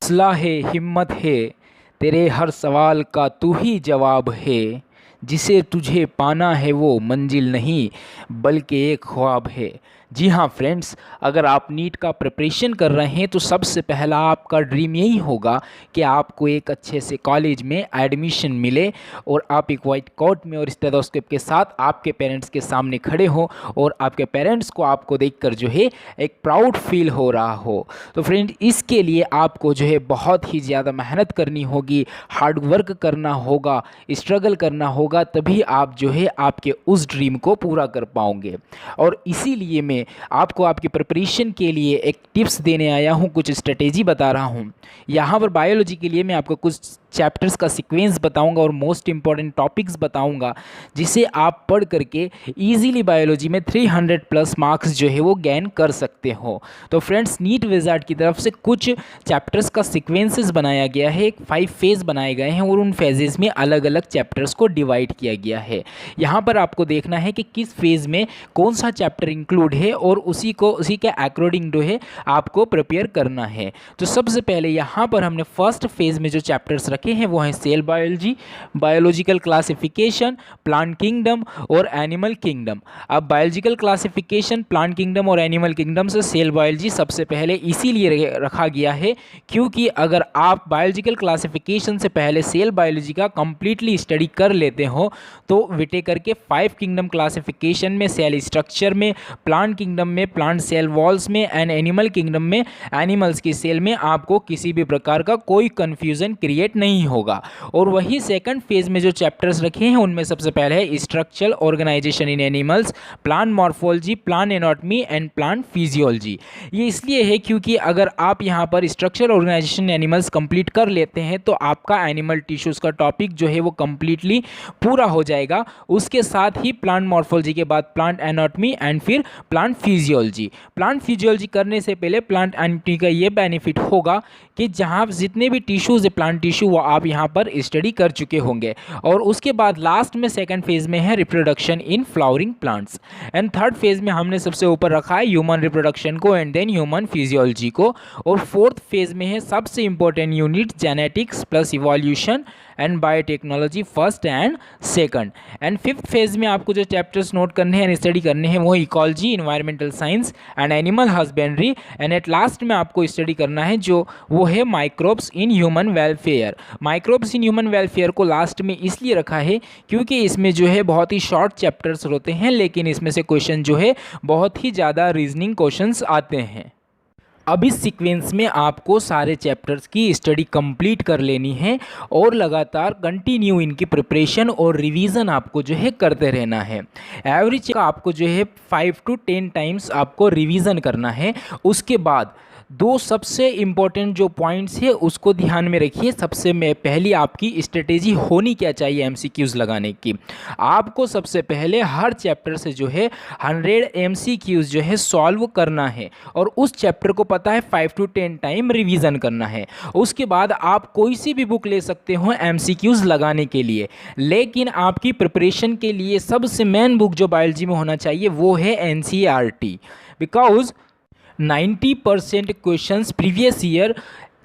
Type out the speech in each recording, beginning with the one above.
हौसला है, हिम्मत है, तेरे हर सवाल का तू ही जवाब है। जिसे तुझे पाना है वो मंजिल नहीं बल्कि एक ख्वाब है। जी हाँ फ्रेंड्स, अगर आप नीट का प्रिपरेशन कर रहे हैं तो सबसे पहला आपका ड्रीम यही होगा कि आपको एक अच्छे से कॉलेज में एडमिशन मिले और आप एक वाइट कोट में और स्टेथोस्कोप के साथ आपके पेरेंट्स के सामने खड़े हो और आपके पेरेंट्स को आपको देखकर जो है एक प्राउड फील हो रहा हो। तो फ्रेंड, इसके लिए आपको जो है बहुत ही ज़्यादा मेहनत करनी होगी, हार्ड वर्क करना होगा, स्ट्रगल करना होगा, तभी आप जो है आपके उस ड्रीम को पूरा कर पाओगे। और इसीलिए मैं आपको आपकी प्रिपरेशन के लिए एक टिप्स देने आया हूँ, कुछ स्ट्रेटेजी बता रहा हूँ। यहाँ पर बायोलॉजी के लिए मैं आपको कुछ चैप्टर्स का सीक्वेंस बताऊंगा और मोस्ट इंपॉर्टेंट टॉपिक्स बताऊंगा, जिसे आप पढ़ करके इजीली बायोलॉजी में 300 प्लस मार्क्स जो है वो गेन कर सकते हो। तो फ्रेंड्स, नीट विज़ार्ड की तरफ से कुछ चैप्टर्स का सीक्वेंसेस बनाया गया है, एक 5 फेज़ बनाए गए हैं और उन फेजेस में अलग अलग चैप्टर्स को डिवाइड किया गया है। यहाँ पर आपको देखना है कि किस फेज़ में कौन सा चैप्टर इंक्लूड है और उसी के अकॉर्डिंग जो है आपको प्रिपेयर करना है। तो सबसे पहले यहाँ पर हमने फर्स्ट फेज़ में जो चैप्टर्स रखे हैं वो हैं cell biology, biological classification, plant kingdom और एनिमल किंगडम। अब बायोलॉजिकल क्लासिफिकेशन, प्लांट किंगडम और एनिमल किंगडम से सेल बायोलॉजी सबसे पहले इसीलिए रखा गया है क्योंकि अगर आप बायोलॉजिकल क्लासिफिकेशन से पहले सेल बायोलॉजी का कंप्लीटली स्टडी कर लेते हो तो विटेकर के 5 किंगडम क्लासिफिकेशन में, सेल स्ट्रक्चर में, प्लांट किंगडम में प्लांट सेल वॉल्स में एंड एनिमल किंगडम में एनिमल्स की सेल में आपको किसी भी प्रकार का कोई कन्फ्यूज़न क्रिएट नहीं होगा। और वही सेकंड फेज में जो चैप्टर्स रखे हैं उनमें सबसे पहले है structural organisation in animals, plant morphology, plant anatomy and plant physiology. ये इसलिए है क्योंकि अगर आप यहाँ पर स्ट्रक्चरल ऑर्गेनाइजेशन एनिमल्स कंप्लीट कर लेते हैं तो आपका एनिमल टिश्यूज़ का टॉपिक जो है वो कंप्लीटली पूरा हो जाएगा। उसके साथ ही प्लांट मॉर्फोलॉजी के बाद प्लांट एनाटॉमी एंड फिर प्लांट फिजियोलॉजी। प्लांट फिजियोलॉजी करने से पहले प्लांट एनाटॉमी का ये बेनिफिट होगा कि जहाँ जितने भी टिश्यूज़ है प्लांट टिश्यू वो आप यहाँ पर स्टडी कर चुके होंगे। और उसके बाद लास्ट में सेकंड फेज में है reproduction in flowering plants and third phase में हमने सबसे ऊपर रखा है ह्यूमन रिप्रोडक्शन को एंड देन ह्यूमन फिजियोलॉजी को। और फोर्थ फेज में है सबसे important unit genetics plus evolution and biotechnology first and second. And fifth phase में आपको जो चैप्टर्स नोट करने हैं, स्टडी करने हैं वो ecology, environmental science and animal husbandry and at last में आपको स्टडी करना है जो वो है microbes in human welfare. Microbes in human welfare को लास्ट में इसलिए रखा है क्योंकि इसमें जो है बहुत ही शॉर्ट चैप्टर्स होते हैं लेकिन इसमें से क्वेश्चन जो है बहुत ही ज़्यादा रीजनिंग क्वेश्चंस आते हैं। अब इस सीक्वेंस में आपको सारे चैप्टर्स की स्टडी कंप्लीट कर लेनी है और लगातार कंटिन्यू इनकी प्रिपरेशन और रिवीजन आपको जो है करते रहना है। एवरेज का आपको जो है 5 to 10 टाइम्स आपको रिवीजन करना है। उसके बाद दो सबसे इम्पॉर्टेंट जो पॉइंट्स है उसको ध्यान में रखिए। सबसे पहली आपकी स्ट्रेटेजी होनी क्या चाहिए एमसीक्यूज़ लगाने की। आपको सबसे पहले हर चैप्टर से जो है 100 एमसीक्यूज़ जो है सॉल्व करना है और उस चैप्टर को पता है 5 to 10 टाइम रिवीजन करना है। उसके बाद आप कोई सी भी बुक ले सकते हो एमसीक्यूज़ लगाने के लिए, लेकिन आपकी प्रिपरेशन के लिए सबसे मेन बुक जो बायोलॉजी में होना चाहिए वो है NCERT. Because 90% questions previous year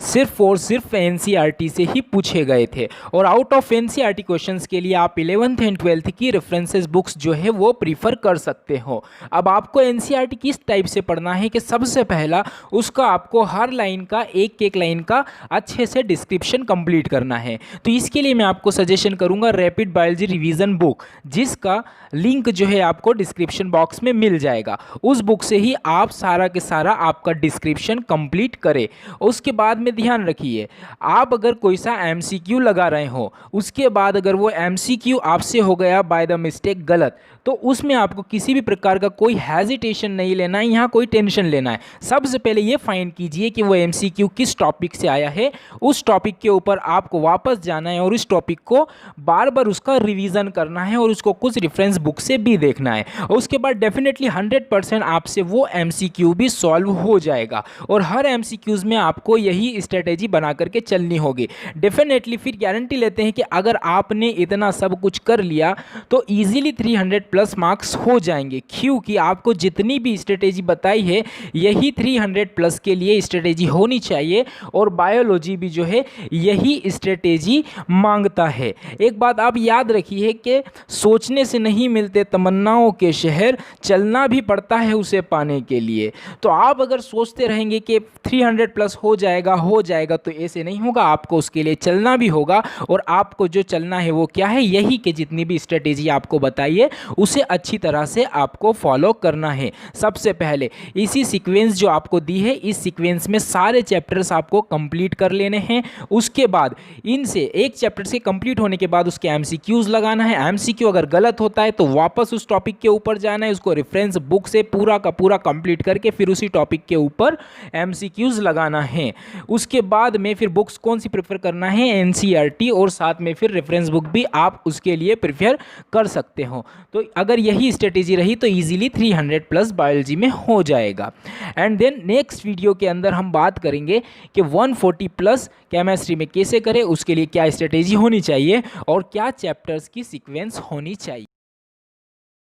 सिर्फ और सिर्फ एनसीईआरटी से ही पूछे गए थे। और आउट ऑफ एनसीईआरटी क्वेश्चंस के लिए आप 11th एंड 12th की रेफरेंसेस बुक्स जो है वो प्रीफर कर सकते हो। अब आपको एनसीईआरटी किस टाइप से पढ़ना है कि सबसे पहला उसका आपको हर लाइन का एक एक लाइन का अच्छे से डिस्क्रिप्शन कंप्लीट करना है। तो इसके लिए मैं आपको सजेशन करूँगा रैपिड बायोलॉजी रिवीजन बुक, जिसका लिंक जो है आपको डिस्क्रिप्शन बॉक्स में मिल जाएगा। उस बुक से ही आप सारा के सारा आपका डिस्क्रिप्शन कंप्लीट करें। उसके बाद में ध्यान रखिए, आप अगर कोई सा एमसीक्यू लगा रहे हो उसके बाद अगर वो एमसीक्यू आपसे हो गया बाय द मिस्टेक गलत, तो उसमें आपको किसी भी प्रकार का कोई हेजिटेशन नहीं लेना है, यहाँ कोई टेंशन लेना है। सबसे पहले ये फाइंड कीजिए कि वो एमसीक्यू किस टॉपिक से आया है, उस टॉपिक के ऊपर आपको वापस जाना है और उस टॉपिक को बार बार उसका रिवीजन करना है और उसको कुछ रेफरेंस बुक से भी देखना है। और उसके बाद डेफिनेटली 100% आपसे वो एमसीक्यू भी सॉल्व हो जाएगा। और हर एमसीक्यूज़ में आपको यही स्ट्रेटेजी बना करके चलनी होगी। डेफिनेटली फिर गारंटी लेते हैं कि अगर आपने इतना सब कुछ कर लिया तो ईजिली 300 प्लस मार्क्स हो जाएंगे, क्योंकि आपको जितनी भी स्ट्रेटेजी बताई है यही 300 प्लस के लिए स्ट्रेटेजी होनी चाहिए, और बायोलॉजी भी जो है यही स्ट्रेटेजी मांगता है। एक बात आप याद रखिए कि सोचने से नहीं मिलते तमन्नाओं के शहर, चलना भी पड़ता है उसे पाने के लिए। तो आप अगर सोचते रहेंगे कि 300 प्लस हो जाएगा तो ऐसे नहीं होगा, आपको उसके लिए चलना भी होगा। और आपको जो चलना है वो क्या है, यही कि जितनी भी स्ट्रेटेजी आपको बताइए उसे अच्छी तरह से आपको फॉलो करना है। सबसे पहले इसी सीक्वेंस जो आपको दी है, इस सीक्वेंस में सारे चैप्टर्स आपको कंप्लीट कर लेने हैं। उसके बाद इनसे एक चैप्टर से कंप्लीट होने के बाद उसके एमसीक्यूज लगाना है। एमसीक्यू अगर गलत होता है तो वापस उस टॉपिक के ऊपर जाना है, उसको रेफरेंस बुक से पूरा का पूरा कंप्लीट करके फिर उसी टॉपिक के ऊपर एमसीक्यूज लगाना है। उसके बाद में फिर बुक्स कौन सी प्रेफर करना है, एनसीईआरटी, और साथ में फिर रेफरेंस बुक भी आप उसके लिए प्रेफर कर सकते हो। तो अगर यही स्ट्रेटेजी रही तो इजीली 300 प्लस बायोलॉजी में हो जाएगा। एंड देन नेक्स्ट वीडियो के अंदर हम बात करेंगे कि 140 प्लस केमिस्ट्री में कैसे करें, उसके लिए क्या स्ट्रेटेजी होनी चाहिए और क्या चैप्टर्स की सीक्वेंस होनी चाहिए।